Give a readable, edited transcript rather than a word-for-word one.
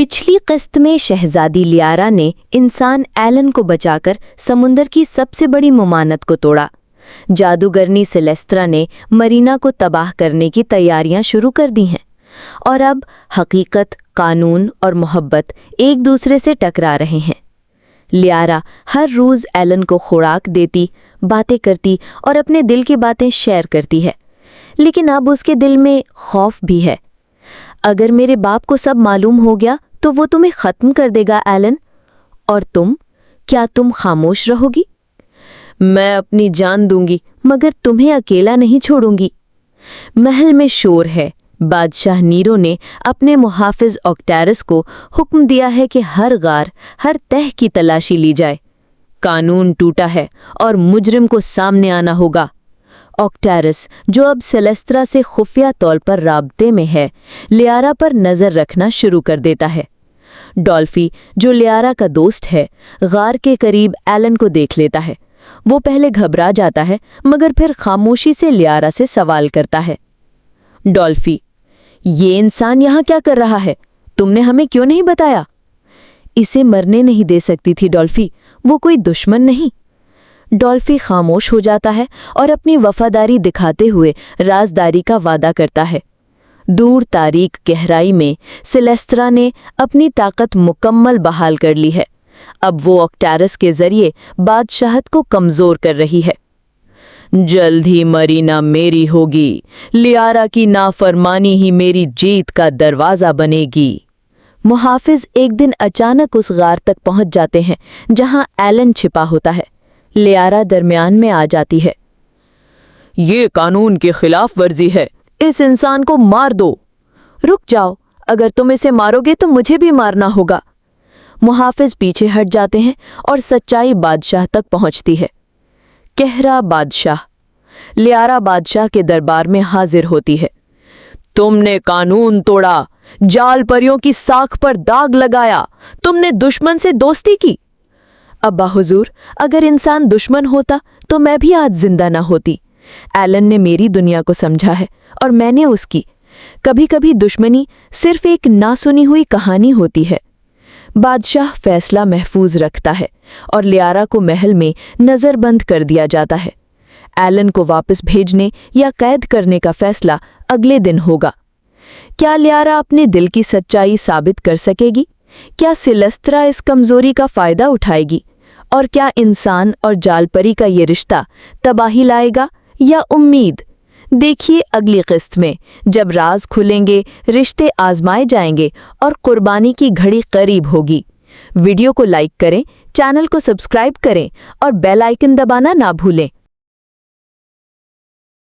पिछली किस्त में शहजादी लियारा ने इंसान एलन को बचाकर समुंदर की सबसे बड़ी मुमानत को तोड़ा। जादूगरनी सेलेस्त्रा ने मरीना को तबाह करने की तैयारियां शुरू कर दी हैं और अब हकीकत, कानून और मोहब्बत एक दूसरे से टकरा रहे हैं। लियारा हर रोज़ एलन को खुराक देती, बातें करती और अपने दिल की बातें शेयर करती है, लेकिन अब उसके दिल में खौफ भी है। अगर मेरे बाप को सब मालूम हो गया तो वो तुम्हें ख़त्म कर देगा एलन। और तुम, क्या तुम खामोश रहोगी? मैं अपनी जान दूंगी मगर तुम्हें अकेला नहीं छोड़ूंगी। महल में शोर है। बादशाह नीरो ने अपने मुहाफिज ऑक्टैरस को हुक्म दिया है कि हर गार, हर तह की तलाशी ली जाए। कानून टूटा है और मुजरिम को सामने आना होगा। ऑक्टैरस, जो अब सेलेस्त्रा से खुफिया तौर पर राब्ते में है, लियारा पर नज़र रखना शुरू कर देता है। डॉल्फी, जो लियारा का दोस्त है, गार के करीब एलन को देख लेता है। वो पहले घबरा जाता है मगर फिर खामोशी से लियारा से सवाल करता है। डॉल्फी, ये इंसान यहाँ क्या कर रहा है? तुमने हमें क्यों नहीं बताया? इसे मरने नहीं दे सकती थी डॉल्फी, वो कोई दुश्मन नहीं। डॉल्फी खामोश हो जाता है और अपनी वफादारी दिखाते हुए राजदारी का वादा करता है। दूर तारीक गहराई में सेलेस्त्रा ने अपनी ताकत मुकम्मल बहाल कर ली है। अब वो ऑक्टैरस के जरिए बादशाहत को कमज़ोर कर रही है। जल्द ही मरीना मेरी होगी। लियारा की नाफरमानी ही मेरी जीत का दरवाज़ा बनेगी। मुहाफिज एक दिन अचानक उस गार तक पहुंच जाते हैं जहां एलन छिपा होता है। लियारा दरमियान में आ जाती है। ये कानून की खिलाफ वर्जी है, इस इंसान को मार दो। रुक जाओ, अगर तुम इसे मारोगे तो मुझे भी मारना होगा। मुहाफिज पीछे हट जाते हैं और सच्चाई बादशाह तक पहुंचती है। कहरा बादशाह। लियारा बादशाह के दरबार में हाजिर होती है। तुमने कानून तोड़ा, जाल परियों की साख पर दाग लगाया, तुमने दुश्मन से दोस्ती की। अब्बा हुजूर, अगर इंसान दुश्मन होता तो मैं भी आज जिंदा ना होती। एलन ने मेरी दुनिया को समझा है और मैंने उसकी। कभी कभी दुश्मनी सिर्फ एक ना सुनी हुई कहानी होती है। बादशाह फैसला महफूज रखता है और लियारा को महल में नज़रबंद कर दिया जाता है। एलन को वापस भेजने या कैद करने का फैसला अगले दिन होगा। क्या लियारा अपने दिल की सच्चाई साबित कर सकेगी? क्या सेलेस्त्रा इस कमजोरी का फ़ायदा उठाएगी? और क्या इंसान और जालपरी का ये रिश्ता तबाही लाएगा या उम्मीद? देखिए अगली किस्त में, जब राज खुलेंगे, रिश्ते आजमाए जाएंगे और कुर्बानी की घड़ी करीब होगी। वीडियो को लाइक करें, चैनल को सब्सक्राइब करें और बेल आइकन दबाना ना भूलें।